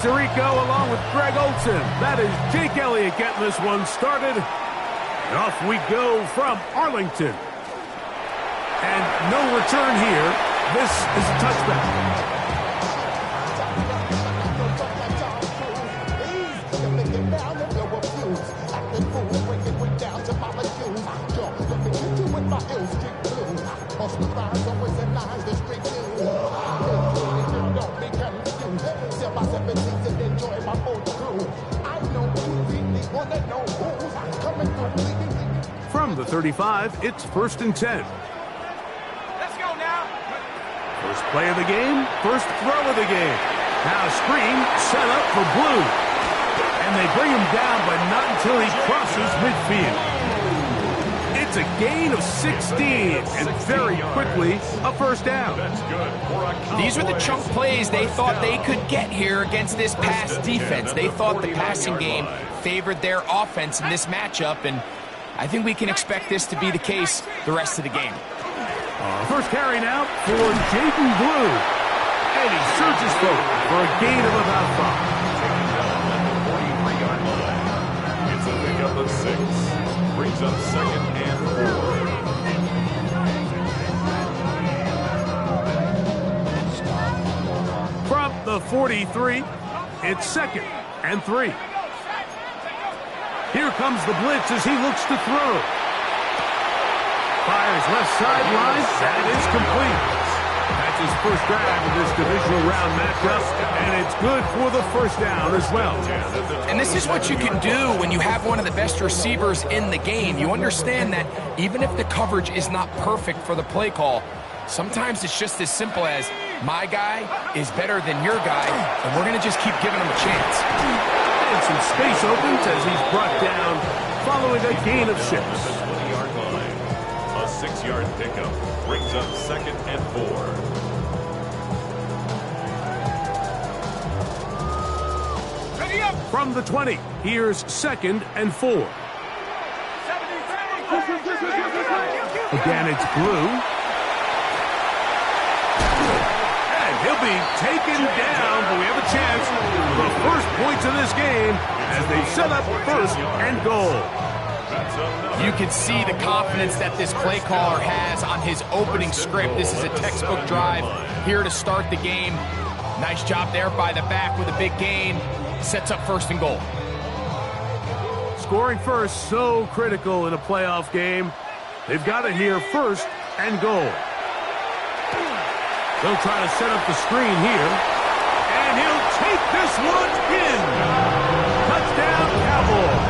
Tirico along with Greg Olson. That is Jake Elliott getting this one started. And off we go from Arlington. And no return here. This is a touchback. From the 35, it's 1st and 10. Let's go now. First play of the game, first throw of the game. Now screen set up for Blue. And they bring him down, but not until he crosses midfield. It's a gain of 16, and very quickly, a first down. These were the chunk plays they thought they could get here against this pass defense. They thought the passing game favored their offense in this matchup, and I think we can expect this to be the case the rest of the game. First carry now for Jaden Blue. And he surges forward for a gain of about 5. It's a pickup of 6. Brings up 2nd and 4. From the 43, it's 2nd and 3. Here comes the blitz as he looks to throw. Fires left sideline. That is complete. That's his first drive of this divisional round matchup, and it's good for the first down as well. And this is what you can do when you have one of the best receivers in the game. You understand that even if the coverage is not perfect for the play call, sometimes it's just as simple as, my guy is better than your guy, and we're going to just keep giving him a chance. And some space opens as he's brought down following a gain of 6. A 6-yard pickup brings up 2nd and 4. From the 20, here's 2nd and 4. Again, it's Blue. And he'll be taken down, but we have a chance for the first points of this game as they set up 1st and goal. You can see the confidence that this play caller has on his opening script. This is a textbook drive here to start the game. Nice job there by the back with a big gain. Sets up 1st and goal. Scoring first, so critical in a playoff game. They've got it here, 1st and goal. They'll try to set up the screen here. And he'll take this one in. Touchdown, Cowboys.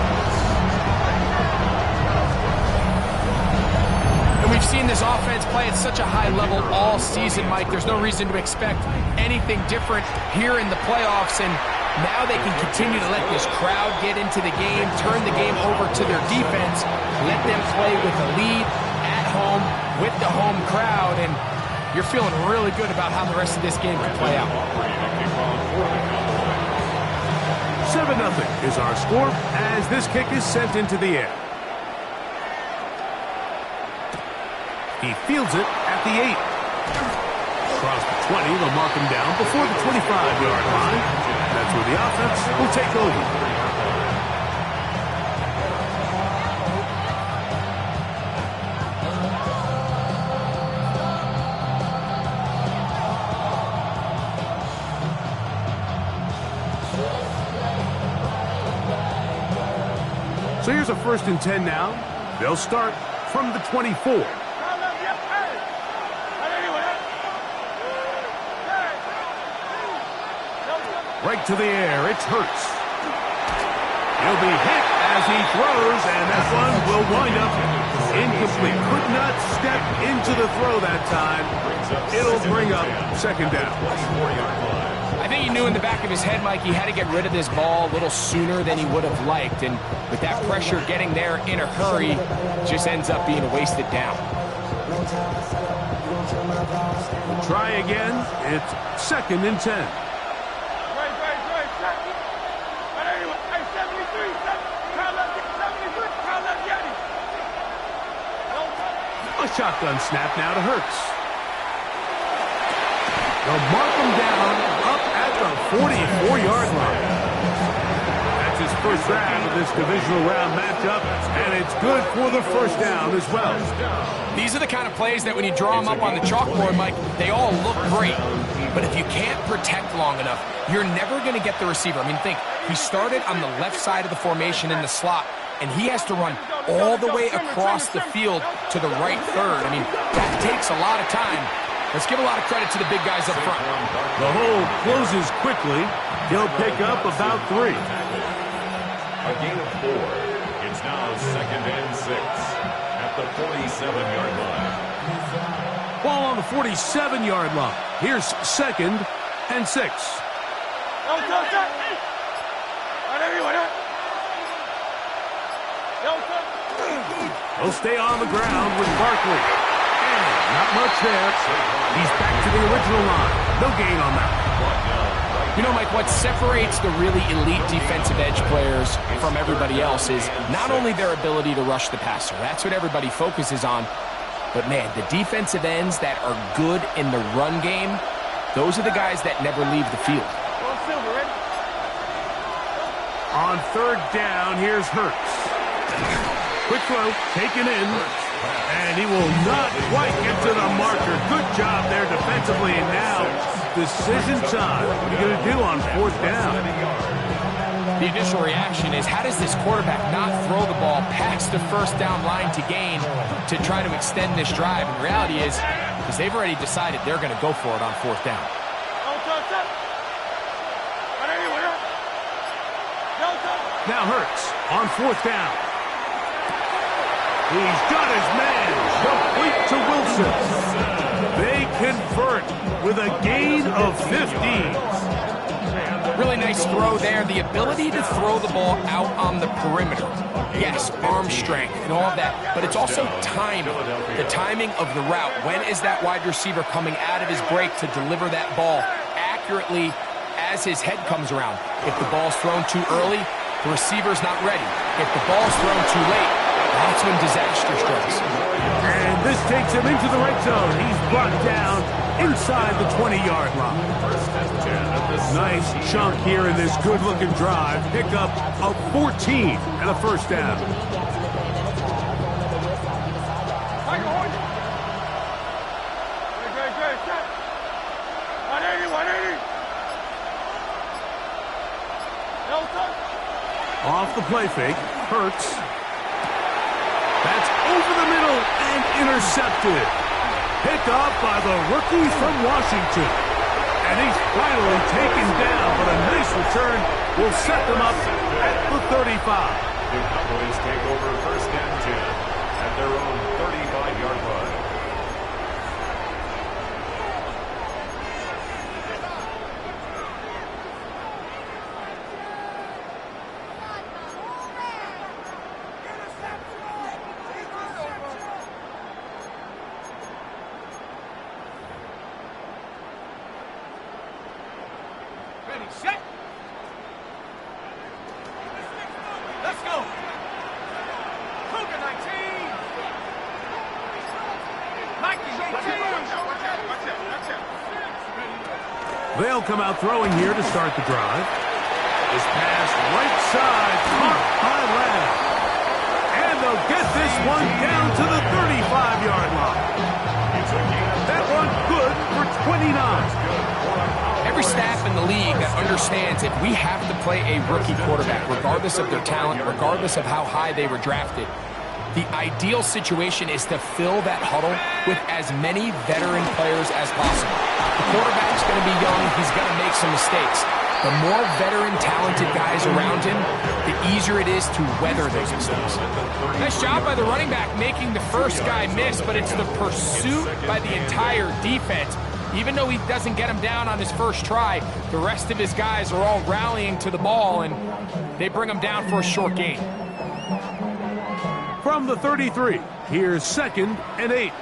And we've seen this offense play at such a high level all season, Mike. There's no reason to expect anything different here in the playoffs, and now they can continue to let this crowd get into the game, turn the game over to their defense, let them play with a lead at home with the home crowd, and you're feeling really good about how the rest of this game can play out. 7-0 is our score as this kick is sent into the air. He fields it at the 8. Across the 20, they'll mark him down before the 25-yard line. That's where the offense will take over. So here's a 1st and 10 now. They'll start from the 24. Right to the air, it's Hurts. He'll be hit as he throws, and that one will wind up incomplete. Could not step into the throw that time. It'll bring up 2nd down. I think he knew in the back of his head, Mike, he had to get rid of this ball a little sooner than he would have liked, and with that pressure getting there in a hurry, just ends up being a wasted down. We'll try again. It's 2nd and 10. A shotgun snap now to Hurts. They'll mark him down up at the 44-yard line. That's his first grab of this divisional round matchup, and it's good for the first down as well. These are the kind of plays that when you draw them up on the chalkboard, Mike, they all look great. But if you can't protect long enough, you're never going to get the receiver. I mean, think, he started on the left side of the formation in the slot, and he has to run all the way across the field to the right third. I mean, that takes a lot of time. Let's give a lot of credit to the big guys up front. The hole closes quickly. He'll pick up about 3. A gain of 4. It's now 2nd and 6 at the 47-yard line. Ball on the 47-yard line. Here's 2nd and 6. He'll stay on the ground with Barkley. And not much there. He's back to the original line. No gain on that. You know, Mike, what separates the really elite defensive edge players from everybody else is not only their ability to rush the passer. That's what everybody focuses on. But, man, the defensive ends that are good in the run game, those are the guys that never leave the field. On 3rd down, here's Hurts. Quick throw, taken in. And he will not quite get to the marker. Good job there defensively. And now, decision time. What are you going to do on 4th down? The initial reaction is, how does this quarterback not throw the ball past the 1st down line to gain to try to extend this drive? And the reality is they've already decided they're going to go for it on 4th down. Now Hurts on 4th down. He's got his man. Complete to Wilson. They convert with a gain of 15. Really nice throw there. The ability to throw the ball out on the perimeter. Yes, arm strength and all of that, but it's also timing. The timing of the route. When is that wide receiver coming out of his break to deliver that ball accurately as his head comes around? If the ball's thrown too early, the receiver's not ready. If the ball's thrown too late, that's when disaster strikes. And this takes him into the red zone. He's brought down inside the 20-yard line. Nice chunk here in this good-looking drive. Pick up of 14 and a 1st down. Off the play fake, Hurts. That's over the middle and intercepted. Picked up by the rookie from Washington. And he's finally taken down, but a nice return will set them up at the 35. The Cowboys take over 1st and 10 at their own 35-yard line. Set. Let's go. Cougar 19. Mikey 18. They'll come out throwing here to start the drive. This pass right side, caught by Lamb. And they'll get this one down to the 35-yard line. That one good for 29. Every staff in the league that understands if we have to play a rookie quarterback, regardless of their talent, regardless of how high they were drafted, the ideal situation is to fill that huddle with as many veteran players as possible. The quarterback's going to be young. He's going to make some mistakes. The more veteran, talented guys around him, the easier it is to weather those mistakes. Nice job by the running back making the first guy miss, but it's the pursuit by the entire defense. Even though he doesn't get him down on his first try, the rest of his guys are all rallying to the ball, and they bring him down for a short gain. From the 33, here's 2nd and 8.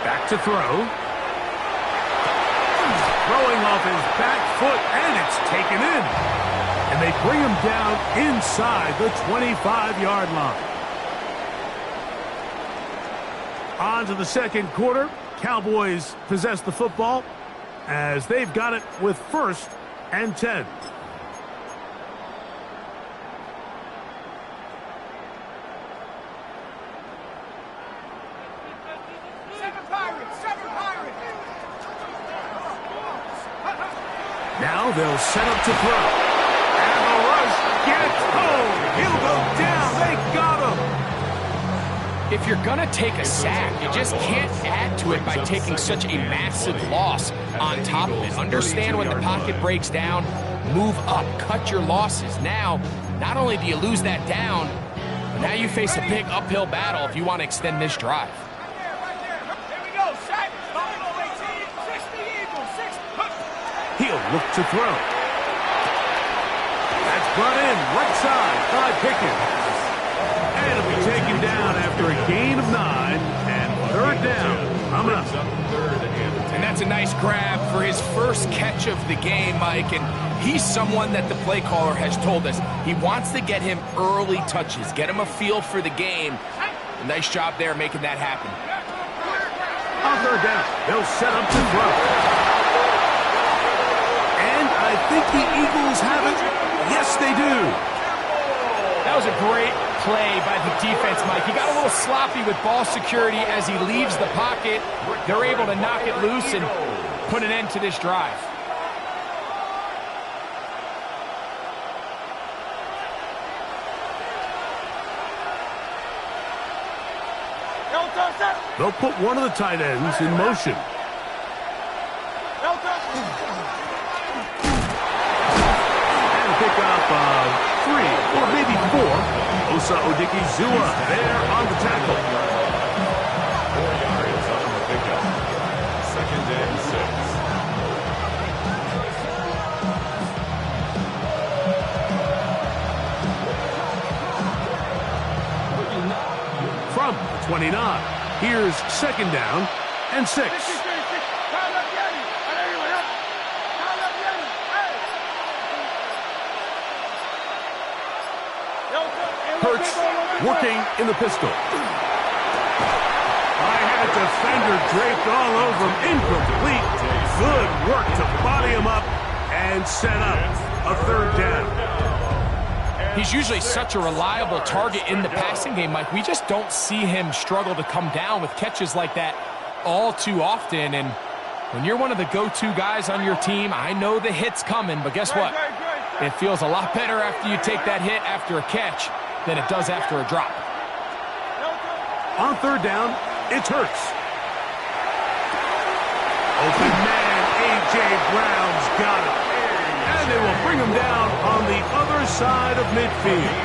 Back to throw. Throwing off his back foot, and it's taken in. And they bring him down inside the 25-yard line. On to the 2nd quarter. Cowboys possess the football as they've got it with 1st and 10. Now they'll set up to throw. And the rush gets home. He'll go down. They got him. If you're going to take a sack, you just can't add to it by taking such a massive loss on top of it. Understand when the pocket breaks down, move up, cut your losses. Now, not only do you lose that down, but now you face a big uphill battle if you want to extend this drive. He'll look to throw. That's brought in right side by Pickens. And it'll be taken down after a gain of 9 and 3rd down. Coming up. And that's a nice grab for his first catch of the game, Mike. And he's someone that the play caller has told us he wants to get him early touches, get him a feel for the game. A nice job there making that happen. On 3rd down, they'll set up to throw. I think the Eagles have it. Yes, they do. That was a great play by the defense, Mike. He got a little sloppy with ball security as he leaves the pocket. They're able to knock it loose and put an end to this drive. They'll put one of the tight ends in motion. Pick up 3 or maybe 4. Osa Odiki-Zua there on the tackle. 4 yards on the pickup. 2nd and 6. From the 29, here's 2nd down and 6. Hurts working in the pistol. I had a defender draped all over him. Incomplete. Good work to body him up and set up a 3rd down. He's usually such a reliable target in the passing game, Mike. We just don't see him struggle to come down with catches like that all too often. And when you're one of the go-to guys on your team, I know the hit's coming, but guess what? It feels a lot better after you take that hit after a catch than it does after a drop. On 3rd down, it's Hurts. Open man, A.J. Brown's got it. And they will bring him down on the other side of midfield.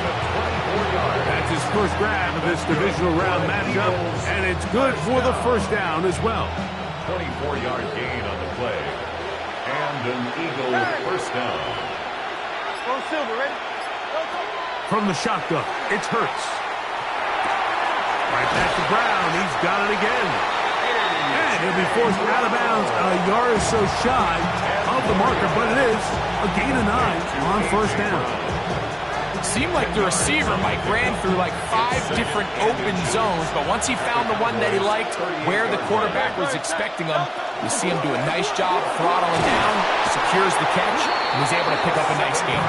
That's his first grab of this divisional round matchup, and it's good for the 1st down as well. 24-yard gain on the play. And an Eagle 1st down. Go Silver, ready? From the shotgun, it's Hurts. Right back to Brown. He's got it again. And he'll be forced out of bounds a yard or so shy of the marker, but it is a gain of 9 on 1st down. It seemed like the receiver, Mike, ran through like 5 different open zones, but once he found the one that he liked, where the quarterback was expecting him, you see him do a nice job throttling down, secures the catch, and he's able to pick up a nice gain.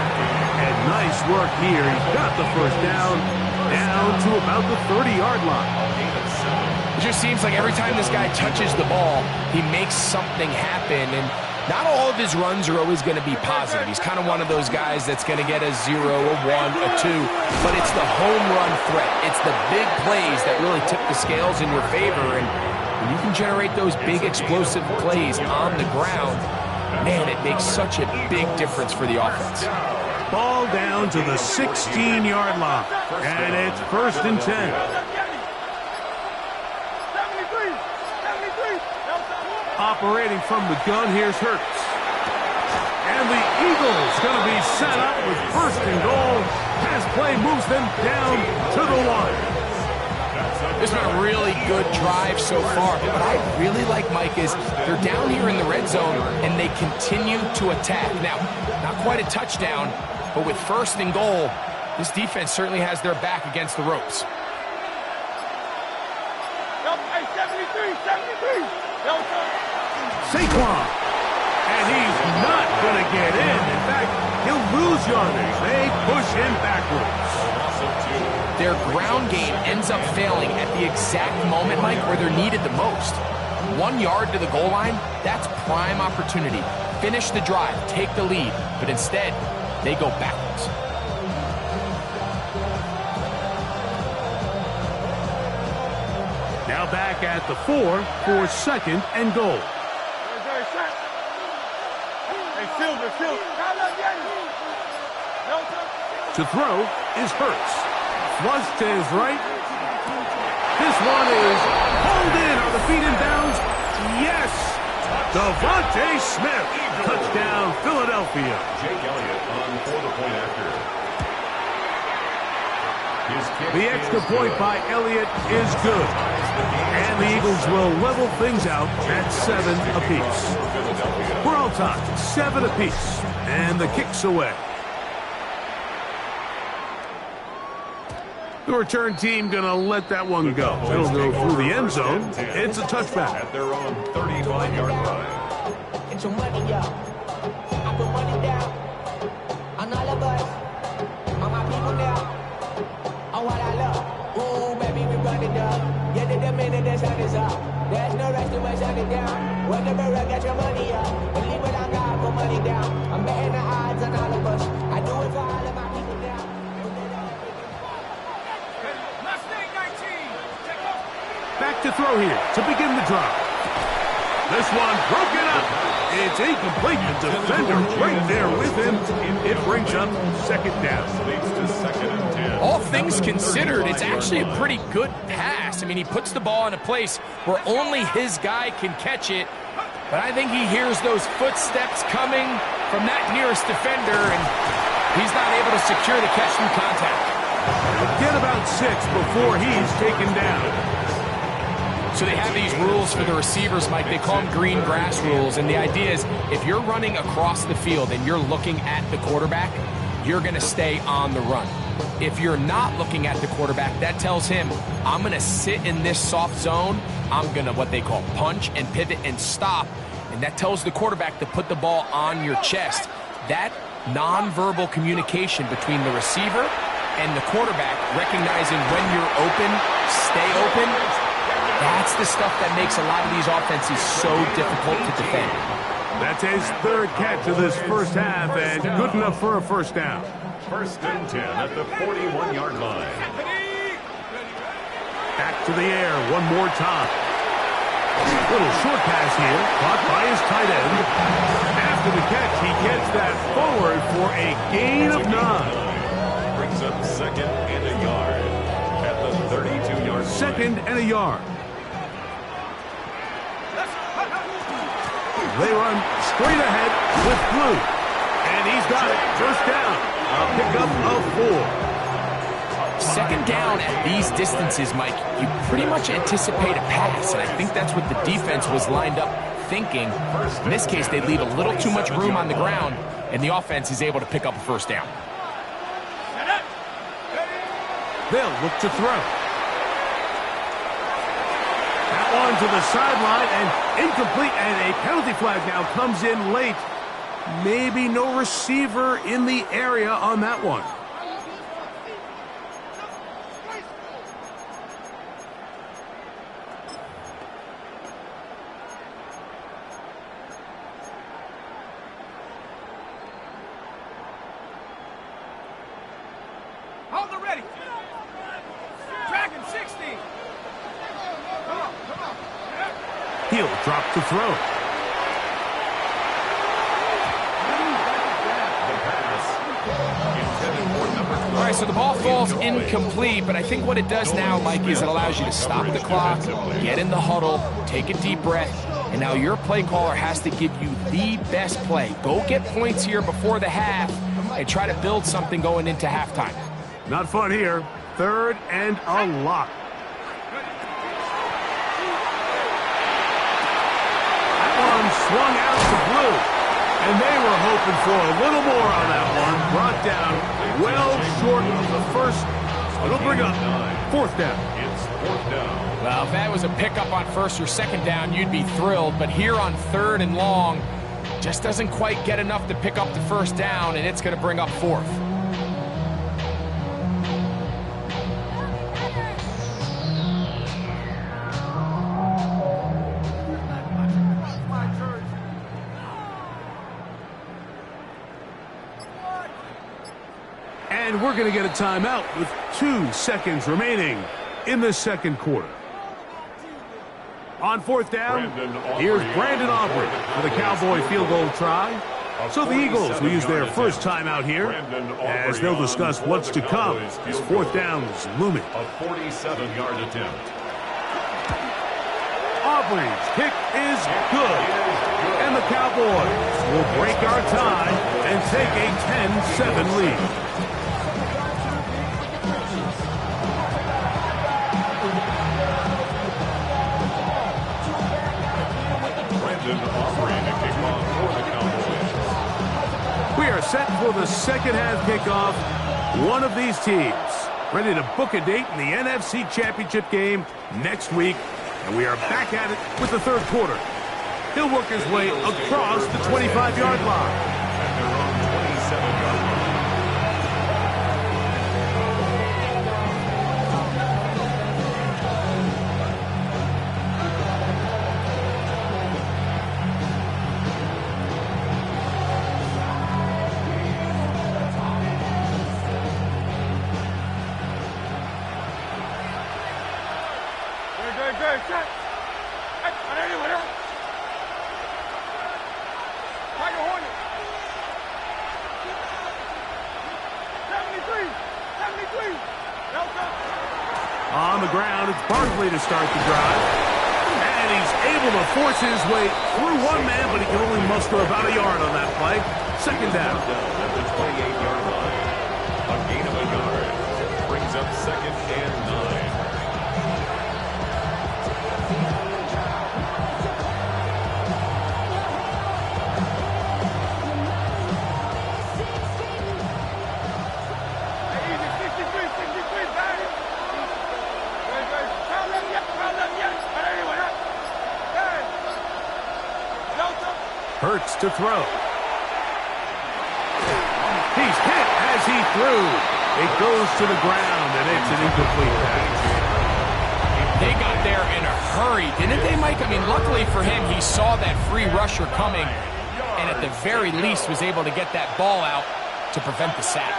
And nice work here. He's got the 1st down to about the 30-yard line. It just seems like every time this guy touches the ball, he makes something happen, and not all of his runs are always going to be positive. He's kind of one of those guys that's going to get a 0, a 1, a 2, but it's the home run threat. It's the big plays that really tip the scales in your favor, and when you can generate those big explosive plays on the ground, man, it makes such a big difference for the offense. Ball down to the 16-yard line, and it's 1st and 10. Operating from the gun, here's Hurts. And the Eagles going to be set up with 1st and goal. Pass play moves them down to the 1. This has been a really good drive so far. What I really like, Mike, is they're down here in the red zone, and they continue to attack. Now, not quite a touchdown, but with 1st and goal, this defense certainly has their back against the ropes. Hey, 73, 73. Saquon. And he's not going to get in. In fact, he'll lose yardage. They push him backwards. Their ground game ends up failing at the exact moment, Mike, where they're needed the most. 1 yard to the goal line, that's prime opportunity. Finish the drive, take the lead, but instead, they go backwards. Now back at the 4 for 2nd and goal. To throw is Hurts. Flush to his right. This one is pulled in. Are the feet in bounds? Yes! Devontae Smith. Touchdown, Philadelphia. Jake Elliott on for the point after. The extra point by Elliott is good. And the Eagles will level things out at 7 apiece. We're all tied, 7 apiece. And the kick's away. The return team going to let that one go. It'll go through the end zone. It's a touchback. At their own 35-yard line. Get your money up. I put money down on all of us, on my people now, on what I love. Ooh, baby, we run it up. Yeah, the minute the sun is up. There's no rush to my shut it down. Whenever I get your money up, believe it or not, put money down. I'm betting the odds on all of us. I do it for all of my people now. Back to throw here to begin the drive. This one broken up. It's incomplete. The defender right there with him. It brings up 2nd down. All things considered, it's actually a pretty good pass. I mean, he puts the ball in a place where only his guy can catch it. But I think he hears those footsteps coming from that nearest defender, and he's not able to secure the catch through contact. Get about 6 before he's taken down. So they have these rules for the receivers, Mike. They call them green grass rules. And the idea is if you're running across the field and you're looking at the quarterback, you're going to stay on the run. If you're not looking at the quarterback, that tells him, I'm going to sit in this soft zone. I'm going to what they call punch and pivot and stop. And that tells the quarterback to put the ball on your chest. That nonverbal communication between the receiver and the quarterback, recognizing when you're open, stay open, that's the stuff that makes a lot of these offenses so difficult to defend. That's his 3rd catch of this first half, and good enough for a first down. 1st and 10 at the 41-yard line. Back to the air one more time. Little short pass here, caught by his tight end. After the catch, he gets that forward for a gain of 9. Brings up 2nd and a yard at the 32-yard line. 2nd and a yard. They run straight ahead with Blue. And he's got it. First down. A pickup of 4. 2nd down at these distances, Mike, you pretty much anticipate a pass. And I think that's what the defense was lined up thinking. In this case, they leave a little too much room on the ground, and the offense is able to pick up a first down. They'll look to throw. That one to the sideline and incomplete, and a penalty flag now comes in late. Maybe no receiver in the area on that one. Hold it ready. Dragon 60. He'll drop to throw. All right, so the ball falls incomplete, but I think what it does now, Mike, is it allows you to stop the clock, get in the huddle, take a deep breath, and now your play caller has to give you the best play. Go get points here before the half and try to build something going into halftime. Not fun here. 3rd and a lot. That one swung out to Blue. And they were hoping for a little more on that one. Brought down well short of the first It'll bring up 4th down. It's 4th down. Well, if that was a pickup on 1st or 2nd down, you'd be thrilled. But here on 3rd and long, just doesn't quite get enough to pick up the 1st down, and it's going to bring up 4th. And we're going to get a timeout with 2 seconds remaining in the 2nd quarter. On 4th down, here's Brandon Aubrey for the Cowboy field goal try. So the Eagles will use their first timeout here as they'll discuss what's to come as 4th down is looming. A 47-yard attempt. Aubrey's kick is good. And the Cowboys will break our tie and take a 10-7 lead. We are set for the 2nd half kickoff. One of these teams ready to book a date in the NFC Championship game next week. And we are back at it with the 3rd quarter. He'll work his way across the 25-yard line. At their own 27-yard line. On the ground, it's Barkley to start the drive. And he's able to force his way through one man, but he can only muster about a yard on that play. 2nd down. At the 28-yard line. A gain of a yard. Brings up 2nd and 9. Hurts to throw. He's hit as he threw. It goes to the ground, and it's an incomplete pass. They got there in a hurry, didn't they, Mike? I mean, luckily for him, he saw that free rusher coming, and at the very least was able to get that ball out to prevent the sack.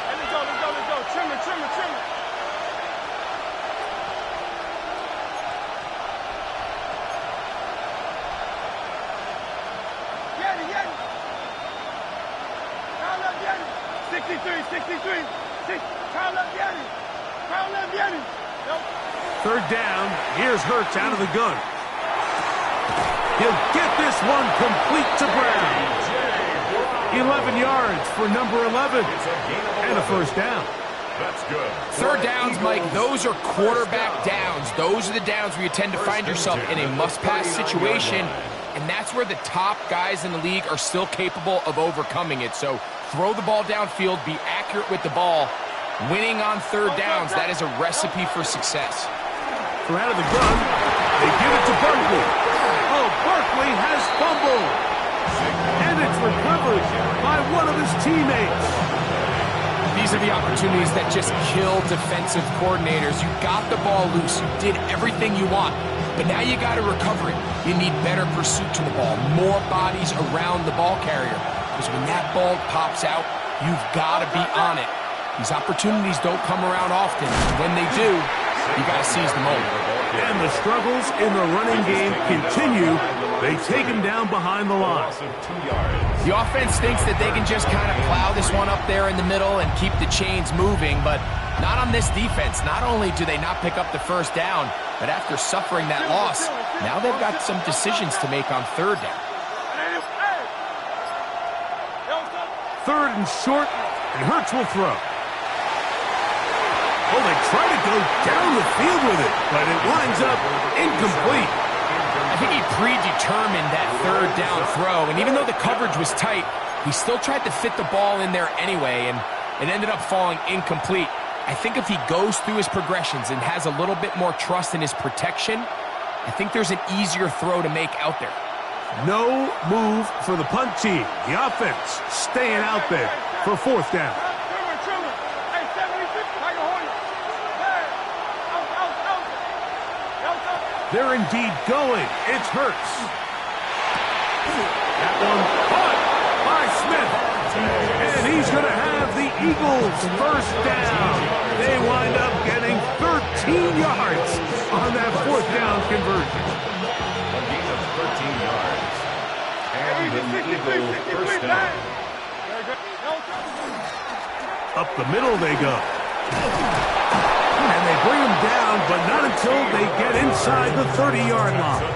Let's go. Trim it. Get it. 63. Nope. 3rd down. Here's Hurts out of the gun. He'll get this one complete to Brown. 11 yards for number 11. And a 1st down. That's good. 3rd downs, Mike, those are quarterback downs. Those are the downs where you tend to find yourself in a must-pass situation, and that's where the top guys in the league are still capable of overcoming it. So throw the ball downfield, be accurate with the ball. Winning on 3rd downs, that is a recipe for success. From out of the gun, they give it to Barkley. Oh, Barkley has fumbled. And it's recovered by one of his teammates. These are the opportunities that just kill defensive coordinators. You got the ball loose. You did everything you want. But now you got to recover it. You need better pursuit to the ball, more bodies around the ball carrier. Because when that ball pops out, you've got to be on it. These opportunities don't come around often. When they do, you got to seize the moment. And the struggles in the running game continue. They take him down behind the line. The offense thinks that they can just kind of plow this one up there in the middle and keep the chains moving, but not on this defense. Not only do they not pick up the 1st down, but after suffering that loss, now they've got some decisions to make on 3rd down. 3rd and short, and Hurts will throw. Oh, they try to go down the field with it, but it winds up incomplete. I think he predetermined that 3rd down throw, and even though the coverage was tight, he still tried to fit the ball in there anyway, and it ended up falling incomplete. I think if he goes through his progressions and has a little bit more trust in his protection, I think there's an easier throw to make out there. No move for the punt team. The offense staying out there for fourth down. They're indeed going. It's Hurts. That one caught by Smith. And he's going to have the Eagles first down. They wind up getting 13 yards on that fourth down conversion. A gain of 13 yards. And the Eagles first down. Up the middle they go. And they bring him down, but not until they get inside the 30-yard line.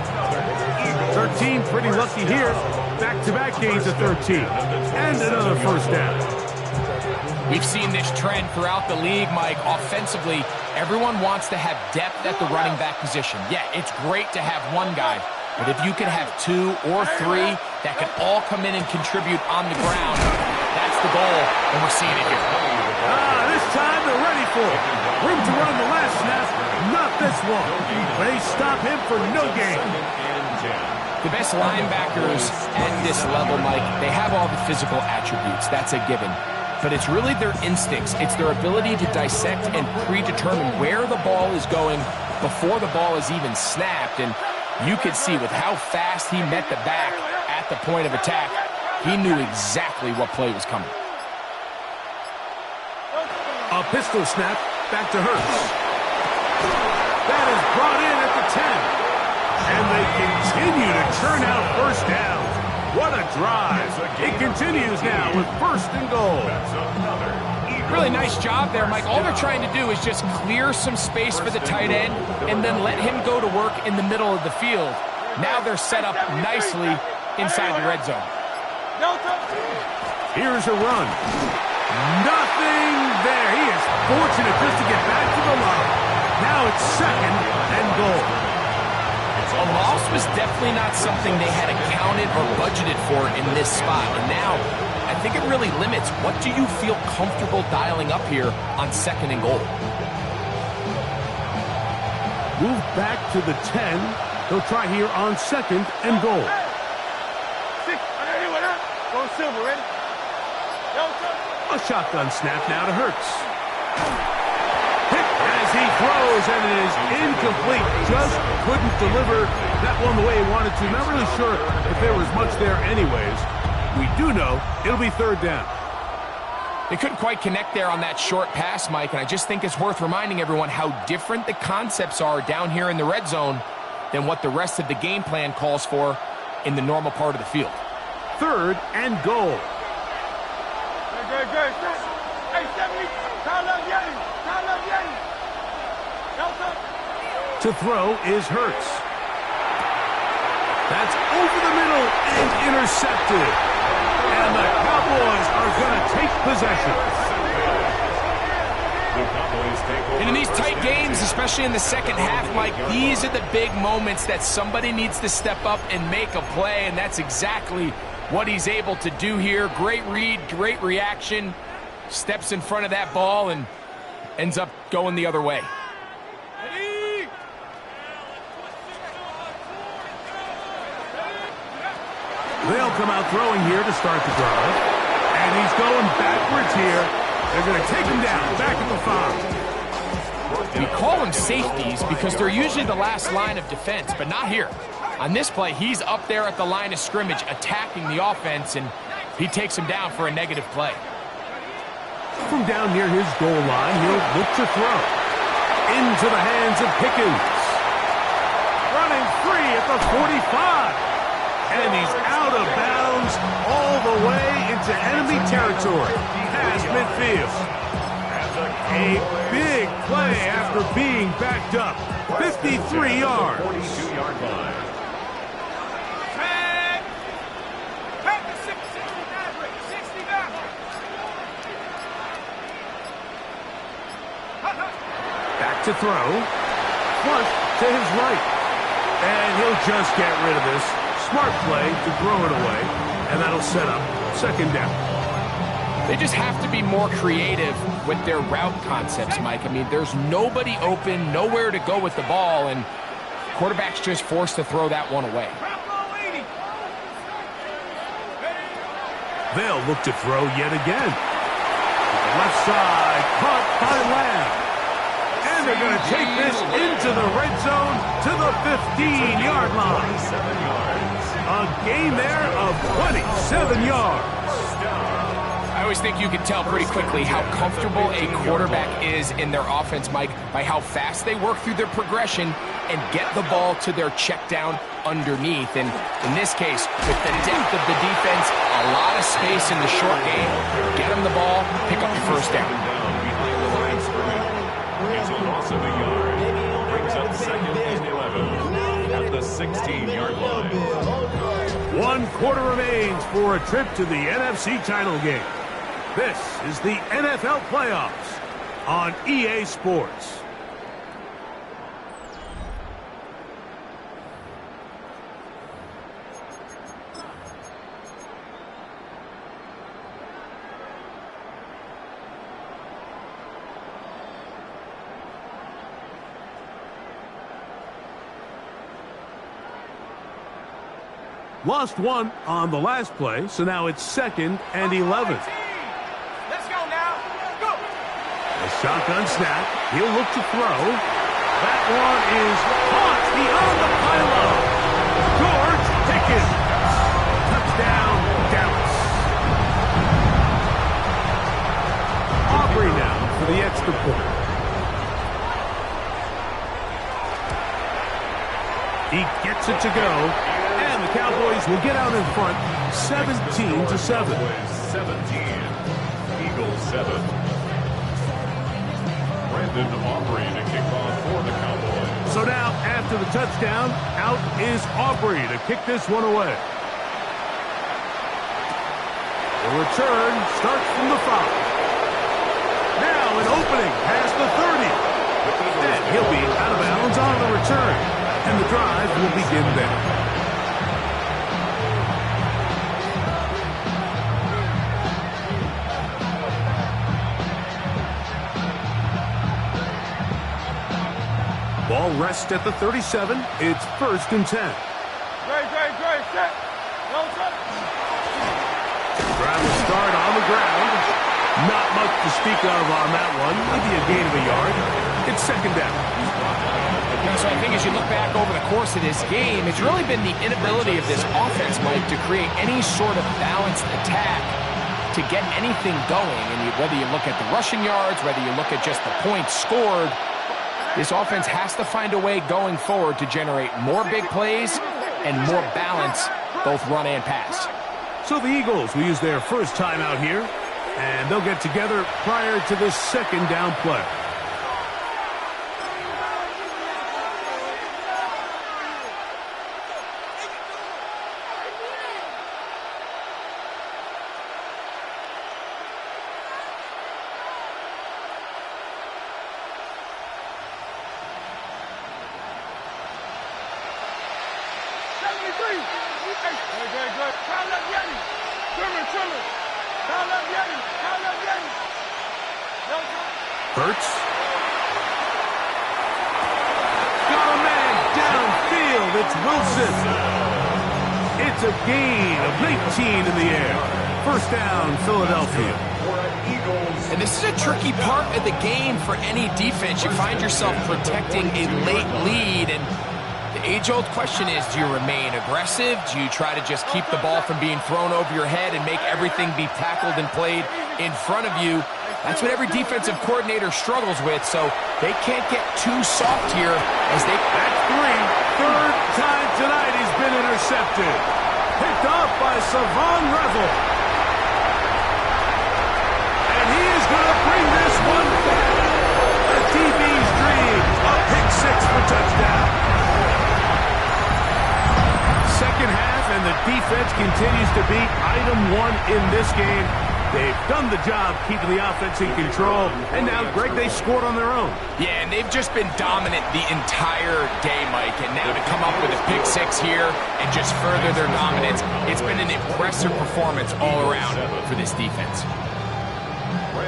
13, pretty lucky here. Back-to-back gains of 13. And another first down. We've seen this trend throughout the league, Mike. Offensively, everyone wants to have depth at the running back position. Yeah, it's great to have one guy, but if you can have two or three that can all come in and contribute on the ground, that's the goal, and we're seeing it here. This time they're ready for it. Room to run the last snap, not this one. They stop him for no gain. The best linebackers at this level, Mike, they have all the physical attributes. That's a given. But it's really their instincts. It's their ability to dissect and predetermine where the ball is going before the ball is even snapped. And you could see with how fast he met the back at the point of attack, he knew exactly what play was coming. A pistol snap, back to Hurts. That is brought in at the 10. And they continue to churn out first downs. What a drive. It continues now with first and goal. Really nice job there, Mike. All they're trying to do is just clear some space for the tight end and then let him go to work in the middle of the field. Now they're set up nicely inside the red zone. Here's a run. Nothing there. He is fortunate just to get back to the line. Now it's second and goal. A loss was definitely not something they had accounted or budgeted for in this spot. And now, I think it really limits what do you feel comfortable dialing up here on second and goal. Move back to the 10. They'll try here on second and goal. A shotgun snap now to Hurts. Hit as he throws, and it is incomplete. Just couldn't deliver that one the way he wanted to. Not really sure if there was much there anyways. We do know it'll be third down. They couldn't quite connect there on that short pass, Mike, and I just think it's worth reminding everyone how different the concepts are down here in the red zone than what the rest of the game plan calls for in the normal part of the field. Third and goal. To throw is Hurts. That's over the middle and intercepted. And the Cowboys are going to take possession. And in these tight games, especially in the second half, Mike, these are the big moments that somebody needs to step up and make a play, and that's exactly what he's able to do here. Great read, great reaction, steps in front of that ball and ends up going the other way. They'll come out throwing here to start the drive. And he's going backwards here. They're going to take him down, back at the 5. We call them safeties because they're usually the last line of defense, but not here. On this play, he's up there at the line of scrimmage attacking the offense, and he takes him down for a negative play. From down near his goal line, he'll look to throw. Into the hands of Pickens. Running free at the 45. And he's out of bounds all the way into enemy territory. Past midfield. A big play after being backed up. 53 yards. 42-yard line. Back to throw. Flush to his right. And he'll just get rid of this. Smart play to throw it away, and that'll set up second down. They just have to be more creative with their route concepts, Mike. I mean, there's nobody open, nowhere to go with the ball, and quarterback's just forced to throw that one away. They'll look to throw yet again. Left side, caught by Lamb. And they're going to take this into the red zone to the 15-yard line. 27 yards. A gain there of 27 yards. I always think you can tell pretty quickly how comfortable a quarterback is in their offense, Mike, by how fast they work through their progression and get the ball to their check down underneath. And in this case, with the depth of the defense, a lot of space in the short game, get them the ball, pick up the first down. Behind the line scrimmage. It's a loss of a yard. Brings up 2nd and 11 at the 16-yard line. 1 quarter remains for a trip to the NFC title game. This is the NFL playoffs on EA Sports. Lost 1 on the last play, so now it's 2nd and 11. Let's go now. Go. A shotgun snap. He'll look to throw. That one is caught beyond the pylon. George Pickens. Touchdown, Dallas. Aubrey now for the extra point. He gets it to go. And the Cowboys will get out in front 17-7. 17. Eagles 7. Brandon Aubrey to kick off for the Cowboys. So now, after the touchdown, out is Aubrey to kick this one away. The return starts from the 5. Now an opening past the 30. And he'll be out of bounds on the return. And the drive will begin there. Ball rests at the 37. It's 1st and 10. Great, set. No trouble. Drive will start on the ground. Not much to speak of on that one. Maybe a gain of a yard. It's 2nd down. So I think as you look back over the course of this game, it's really been the inability of this offense, Mike, to create any sort of balanced attack to get anything going. And whether you look at the rushing yards, whether you look at just the points scored, this offense has to find a way going forward to generate more big plays and more balance, both run and pass. So the Eagles will use their first time out here, and they'll get together prior to this 2nd down play. Hurts. Got a man downfield. It's Wilson. It's a gain of 19 in the air. 1st down, Philadelphia. And this is a tricky part of the game for any defense. You find yourself protecting a late lead, and the age-old question is, do you remain aggressive? Do you try to just keep the ball from being thrown over your head and make everything be tackled and played in front of you? That's what every defensive coordinator struggles with, so they can't get too soft here as they... That's 3. 3rd time tonight he's been intercepted. Picked off by Savon Revel. And he is going to bring this one back. A DB's dream. A pick 6 for touchdown. 2nd half, and the defense continues to be item 1 in this game. They've done the job keeping the offense in control, and now, Greg, they scored on their own. Yeah, and they've just been dominant the entire day, Mike, and now to come up with a pick 6 here and just further their dominance, it's been an impressive performance all around for this defense.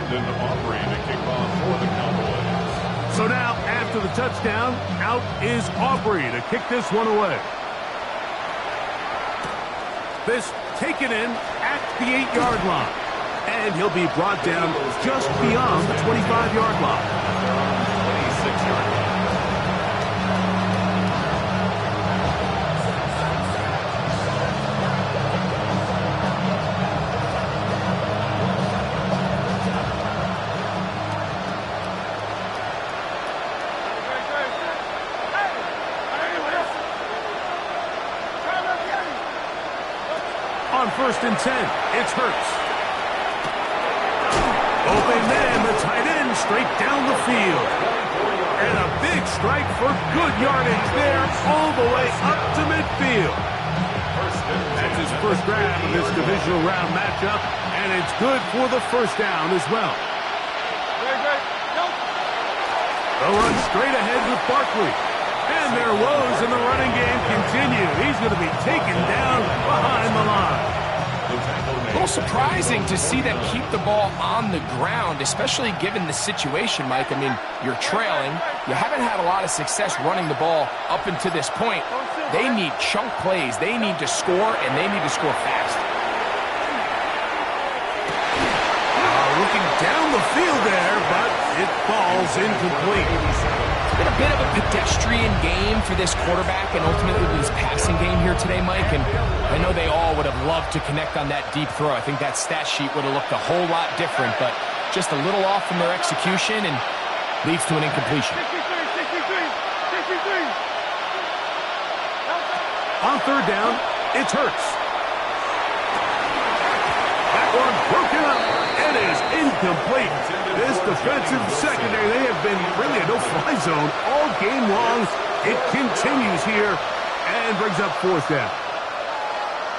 Brandon Aubrey to kick off for the Cowboys. So now, after the touchdown, out is Aubrey to kick this one away. This taken in at the 8-yard line. And he'll be brought down just beyond the 25-yard line. 26-yard line. On 1st and 10, it's Hurts. Open man, the tight end, straight down the field. And a big strike for good yardage there, all the way up to midfield. That's his first grab of this divisional round matchup, and it's good for the first down as well. They'll run straight ahead with Barkley. And their woes in the running game continue. He's going to be taken down behind the line. A little surprising to see them keep the ball on the ground, especially given the situation, Mike. I mean, you're trailing. You haven't had a lot of success running the ball up until this point. They need chunk plays. They need to score, and they need to score fast. Looking down the field there, but it falls incomplete. It's been a bit of a pedestrian game for this quarterback and ultimately his passing game here today, Mike. And I know they all would have loved to connect on that deep throw. I think that stat sheet would have looked a whole lot different, but just a little off from their execution and leads to an incompletion. On 3rd down, it's Hurts. That one broken up and is incomplete. This defensive secondary, they have been really a no-fly zone all game long. It continues here and brings up 4th down.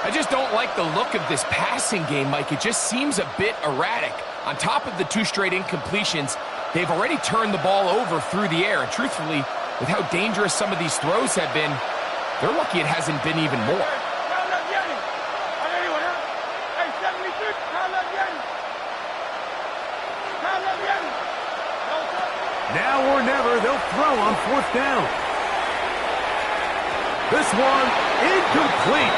I just don't like the look of this passing game, Mike. It just seems a bit erratic. On top of the 2 straight incompletions, they've already turned the ball over through the air. And truthfully, with how dangerous some of these throws have been, they're lucky it hasn't been even more. Now or never, they'll throw on 4th down. This one, incomplete.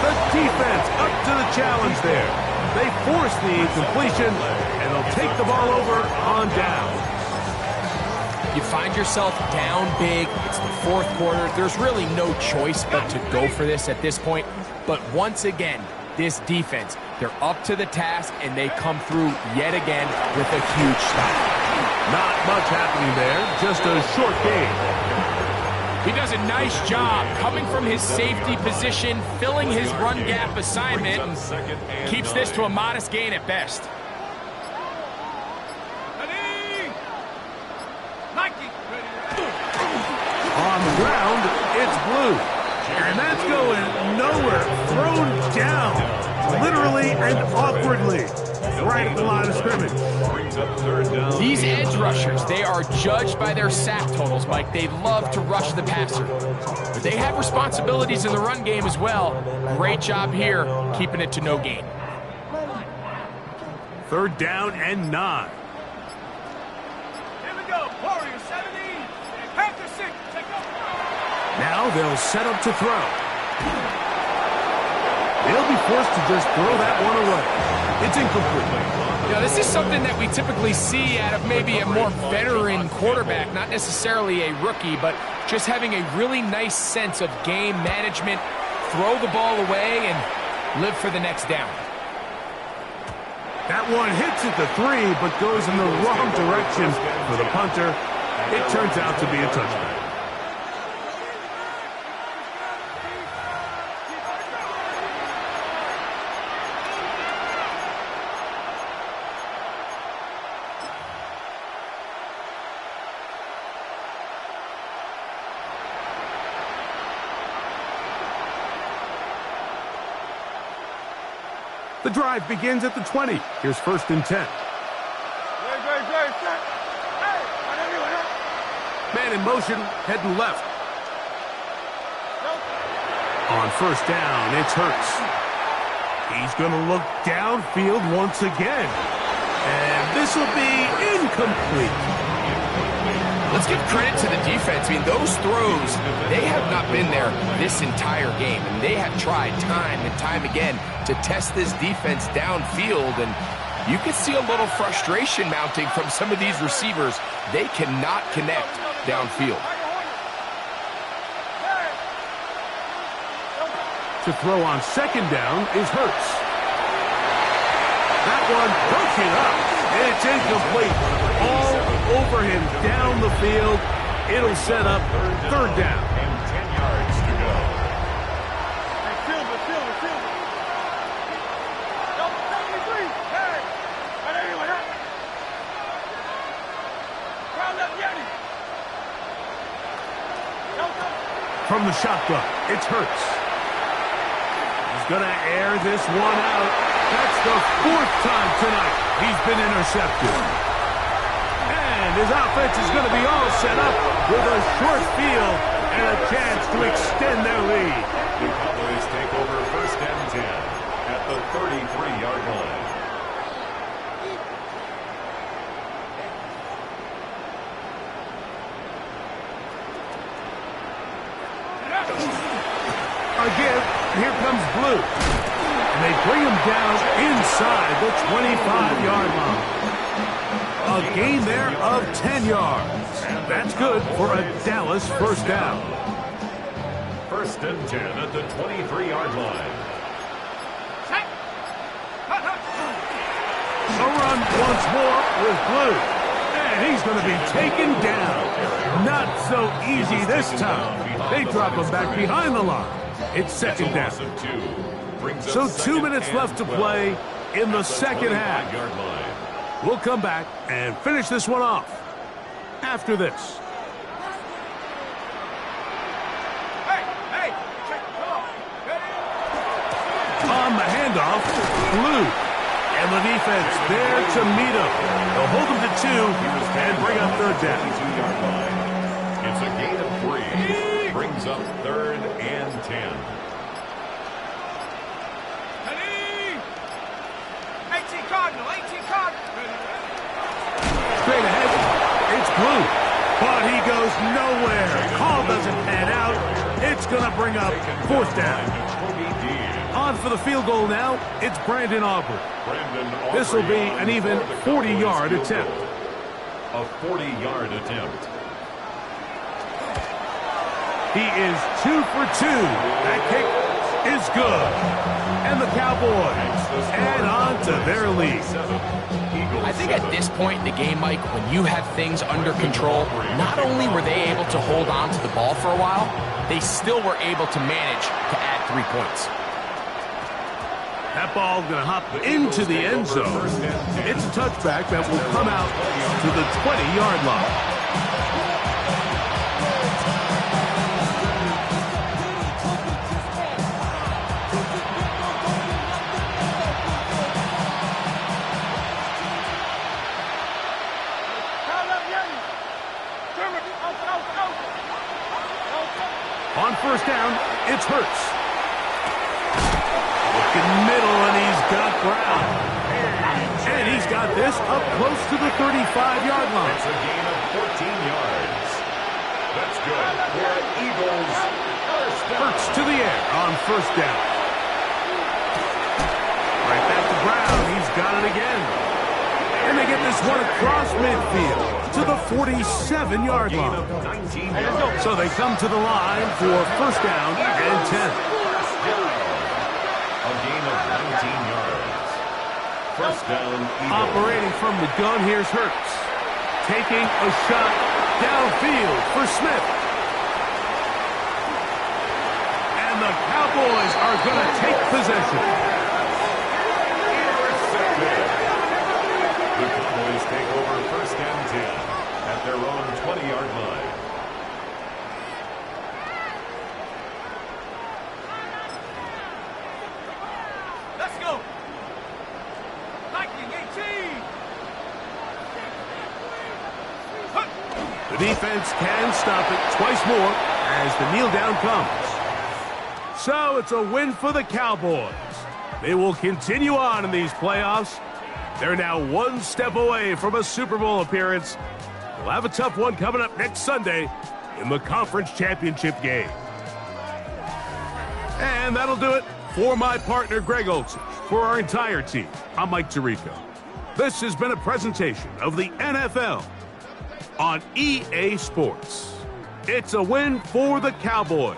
The defense up to the challenge there. They force the incompletion, and they'll take the ball over on down. You find yourself down big. It's the 4th quarter. There's really no choice but to go for this at this point. But once again, this defense, they're up to the task, and they come through yet again with a huge stop. Not much happening there, just a short game. He does a nice job coming from his safety position, filling his run gap assignment, and keeps this to a modest gain at best. On the ground, it's Blue. And that's going nowhere. Thrown down, literally and awkwardly, right at the line of scrimmage. These edge rushers, they are judged by their sack totals, Mike. They love to rush the passer. But they have responsibilities in the run game as well. Great job here, keeping it to no gain. 3rd down and 9. Here we go. Warriors 17. Panther 6. Take over. Now they'll set up to throw. They'll be forced to just throw that one away. It's incomplete. Now, this is something that we typically see out of maybe a more veteran quarterback, not necessarily a rookie, but just having a really nice sense of game management, throw the ball away, and live for the next down. That one hits at the 3, but goes in the wrong direction for the punter. It turns out to be a touchback. The drive begins at the 20. Here's 1st and 10. Man in motion, heading left. On 1st down, it's Hurts. He's going to look downfield once again. And This will be incomplete. Let's give credit to the defense. I mean, those throws, they have not been there this entire game, and they have tried time and time again to test this defense downfield, and you can see a little frustration mounting from some of these receivers. They cannot connect downfield. To throw on second down is Hurts. That one broken up. It's incomplete. All over him down the field. It'll set up third down. And 10 yards to go. From the shotgun, it's Hurts. He's going to air this one out. That's the fourth time tonight he's been intercepted. And his offense is going to be all set up with a short field and a chance to extend their lead. The Cowboys take over first and 10 at the 33-yard line. Again, here comes Blue. And they bring him down inside the 25-yard line. A gain there of 10 yards. That's good for a Dallas first down. First and 10 at the 23-yard line. A run once more with Blue. And he's going to be taken down. Not so easy this time. They drop him back behind the line. It's second down. So 2 minutes left to play in the second half. We'll come back and finish this one off after this. On the handoff, Blue. And the defense there to meet him. They'll hold him to 2 and bring up third down. It's a gain of 3. Brings up third and 10. 18 Cardinal. Straight ahead, it's Blue. But he goes nowhere. Call doesn't pan out. It's going to bring up fourth down. On for the field goal now, it's Brandon Aubrey. This will be an even 40-yard attempt. A 40-yard attempt. He is 2 for 2. That kick is good. And the Cowboys add on to their lead. I think at this point in the game, Mike, when you have things under control, not only were they able to hold on to the ball for a while, they still were able to manage to add 3 points. That ball going to hop into the end zone. It's a touchback that will come out to the 20-yard line. On first down, it's Hurts. Looking middle, and he's got Brown. And he's got this up close to the 35-yard line. It's a gain of 14 yards. That's good for Eagles. Hurts to the air on first down. Right back to Brown. He's got it again. And they get this one across midfield to the 47-yard line. So they come to the line for first down and 10. A gain of 19 yards. First down, Eagles. Operating from the gun, here's Hurts. Taking a shot downfield for Smith. And the Cowboys are going to take possession. The Cowboys take over first and 10 at their own 20-yard line. Let's go. Lightning 18. The defense can stop it twice more as the kneel down comes. So it's a win for the Cowboys. They will continue on in these playoffs They're now one step away from a Super Bowl appearance. We'll have a tough one coming up next Sunday in the conference championship game. And that'll do it for my partner, Greg Olson. For our entire team, I'm Mike Tirico. This has been a presentation of the NFL on EA Sports. It's a win for the Cowboys,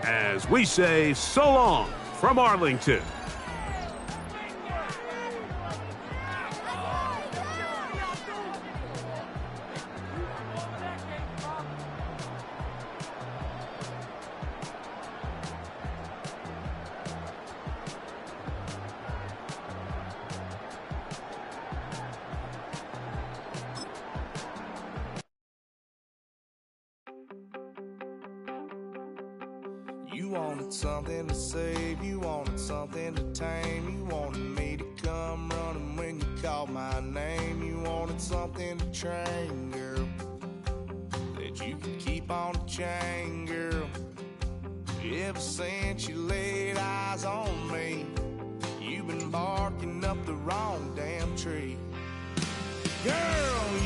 as we say so long from Arlington. You wanted something to save, you wanted something to tame, you wanted me to come running when you called my name, you wanted something to train, girl, that you could keep on the chain, girl. Ever since you laid eyes on me, you've been barking up the wrong damn tree. Girl,